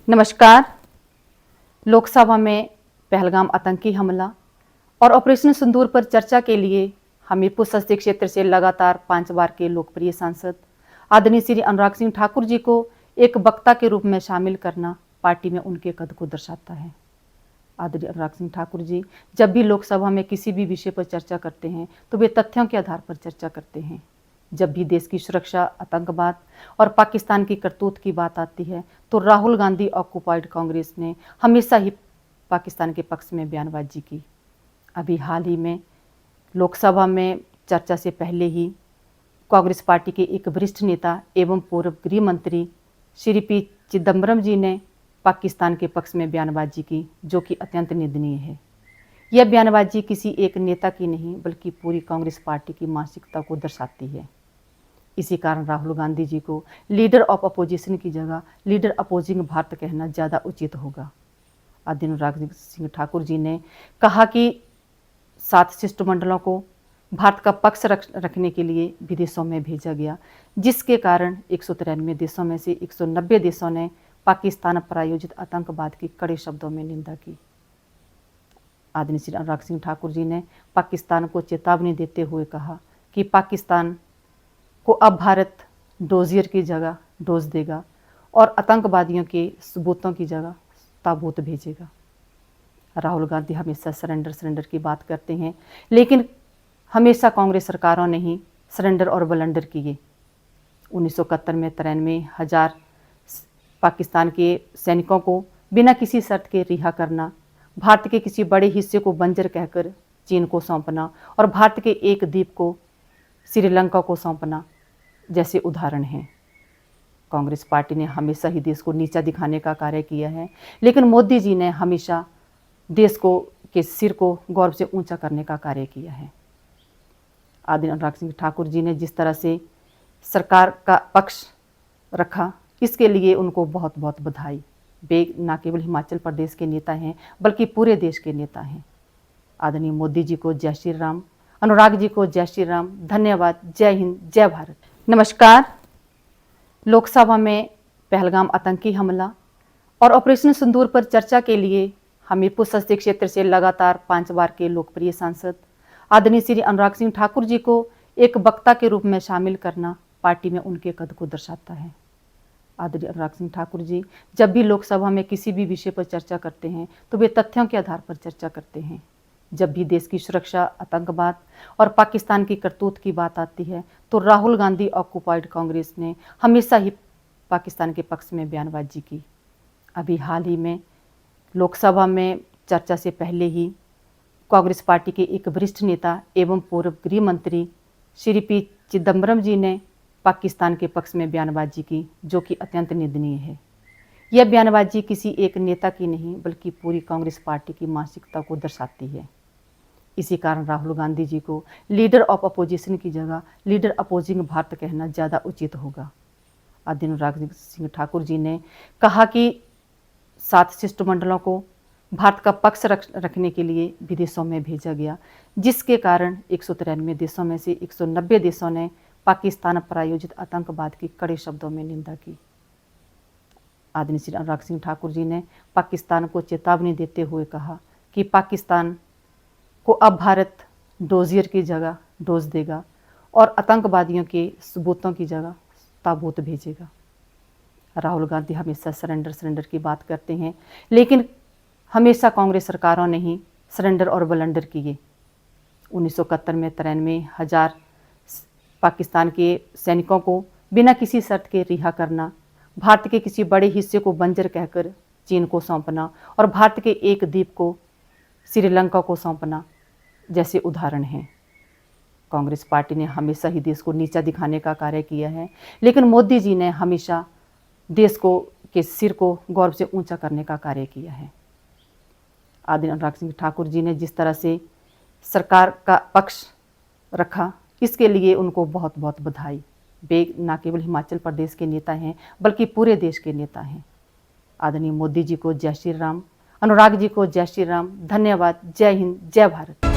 नमस्कार। लोकसभा में पहलगाम आतंकी हमला और ऑपरेशन सिंदूर पर चर्चा के लिए हमीरपुर संसदीय क्षेत्र से लगातार 5 बार के लोकप्रिय सांसद आदरणीय श्री अनुराग सिंह ठाकुर जी को एक वक्ता के रूप में शामिल करना पार्टी में उनके कद को दर्शाता है। आदरणीय अनुराग सिंह ठाकुर जी जब भी लोकसभा में किसी भी विषय पर चर्चा करते हैं तो वे तथ्यों के आधार पर चर्चा करते हैं। जब भी देश की सुरक्षा, आतंकवाद और पाकिस्तान की करतूत की बात आती है तो राहुल गांधी ऑक्युपाइड कांग्रेस ने हमेशा ही पाकिस्तान के पक्ष में बयानबाजी की। अभी हाल ही में लोकसभा में चर्चा से पहले ही कांग्रेस पार्टी के एक वरिष्ठ नेता एवं पूर्व गृह मंत्री श्री पी चिदम्बरम जी ने पाकिस्तान के पक्ष में बयानबाजी की, जो कि अत्यंत निंदनीय है। यह बयानबाजी किसी एक नेता की नहीं बल्कि पूरी कांग्रेस पार्टी की मानसिकता को दर्शाती है। इसी कारण राहुल गांधी जी को लीडर ऑफ अपोजिशन की जगह लीडर अपोजिंग भारत कहना ज़्यादा उचित होगा। आदरणीय अनुराग सिंह ठाकुर जी ने कहा कि 7 शिष्टमंडलों को भारत का पक्ष रखने के लिए विदेशों में भेजा गया, जिसके कारण 193 देशों में से 190 देशों ने पाकिस्तान प्रायोजित आतंकवाद की कड़े शब्दों में निंदा की। आदरणीय श्री अनुराग सिंह ठाकुर जी ने पाकिस्तान को चेतावनी देते हुए कहा कि पाकिस्तान को अब भारत डोजियर की जगह डोज देगा और आतंकवादियों के सबूतों की जगह ताबूत भेजेगा। राहुल गांधी हमेशा सरेंडर की बात करते हैं, लेकिन हमेशा कांग्रेस सरकारों ने ही सरेंडर और बलंडर किए। 1971 में 93,000 पाकिस्तान के सैनिकों को बिना किसी शर्त के रिहा करना, भारत के किसी बड़े हिस्से को बंजर कहकर चीन को सौंपना और भारत के एक द्वीप को श्रीलंका को सौंपना जैसे उदाहरण हैं। कांग्रेस पार्टी ने हमेशा ही देश को नीचा दिखाने का कार्य किया है, लेकिन मोदी जी ने हमेशा देश को के सिर को गौरव से ऊंचा करने का कार्य किया है। आदरणीय अनुराग सिंह ठाकुर जी ने जिस तरह से सरकार का पक्ष रखा, इसके लिए उनको बहुत बहुत बधाई। वे न केवल हिमाचल प्रदेश के नेता हैं बल्कि पूरे देश के नेता हैं। आदरणीय मोदी जी को जय श्री राम, अनुराग जी को जय श्री राम, धन्यवाद, जय हिंद, जय भारत। नमस्कार। लोकसभा में पहलगाम आतंकी हमला और ऑपरेशन सिंदूर पर चर्चा के लिए हमीरपुर संसदीय क्षेत्र से लगातार 5 बार के लोकप्रिय सांसद आदरणीय श्री अनुराग सिंह ठाकुर जी को एक वक्ता के रूप में शामिल करना पार्टी में उनके कद को दर्शाता है। आदरणीय अनुराग सिंह ठाकुर जी जब भी लोकसभा में किसी भी विषय पर चर्चा करते हैं तो वे तथ्यों के आधार पर चर्चा करते हैं। जब भी देश की सुरक्षा, आतंकवाद और पाकिस्तान की करतूत की बात आती है तो राहुल गांधी ऑक्युपाइड कांग्रेस ने हमेशा ही पाकिस्तान के पक्ष में बयानबाजी की। अभी हाल ही में लोकसभा में चर्चा से पहले ही कांग्रेस पार्टी के एक वरिष्ठ नेता एवं पूर्व गृह मंत्री श्री पी चिदम्बरम जी ने पाकिस्तान के पक्ष में बयानबाजी की, जो कि अत्यंत निंदनीय है। यह बयानबाजी किसी एक नेता की नहीं बल्कि पूरी कांग्रेस पार्टी की मानसिकता को दर्शाती है। इसी कारण राहुल गांधी जी को लीडर ऑफ अपोजिशन की जगह लीडर अपोजिंग भारत कहना ज़्यादा उचित होगा। आदरणीय अनुराग सिंह ठाकुर जी ने कहा कि 7 शिष्टमंडलों को भारत का पक्ष रखने के लिए विदेशों में भेजा गया, जिसके कारण 193 देशों में से 190 देशों ने पाकिस्तान प्रायोजित आतंकवाद की कड़े शब्दों में निंदा की। आदरणीय श्री अनुराग सिंह ठाकुर जी ने पाकिस्तान को चेतावनी देते हुए कहा कि पाकिस्तान को अब भारत डोजियर की जगह डोज देगा और आतंकवादियों के सबूतों की जगह ताबूत भेजेगा। राहुल गांधी हमेशा सरेंडर की बात करते हैं, लेकिन हमेशा कांग्रेस सरकारों ने ही सरेंडर और बलंडर किए। 1971 में 93,000 पाकिस्तान के सैनिकों को बिना किसी शर्त के रिहा करना, भारत के किसी बड़े हिस्से को बंजर कहकर चीन को सौंपना और भारत के एक द्वीप को श्रीलंका को सौंपना जैसे उदाहरण हैं। कांग्रेस पार्टी ने हमेशा ही देश को नीचा दिखाने का कार्य किया है, लेकिन मोदी जी ने हमेशा देश को के सिर को गौरव से ऊंचा करने का कार्य किया है। आदरणीय अनुराग सिंह ठाकुर जी ने जिस तरह से सरकार का पक्ष रखा, इसके लिए उनको बहुत बहुत बधाई। वे न केवल हिमाचल प्रदेश के नेता हैं बल्कि पूरे देश के नेता हैं। आदरणीय मोदी जी को जय श्री राम, अनुराग जी को जय श्री राम, धन्यवाद, जय हिंद, जय भारत।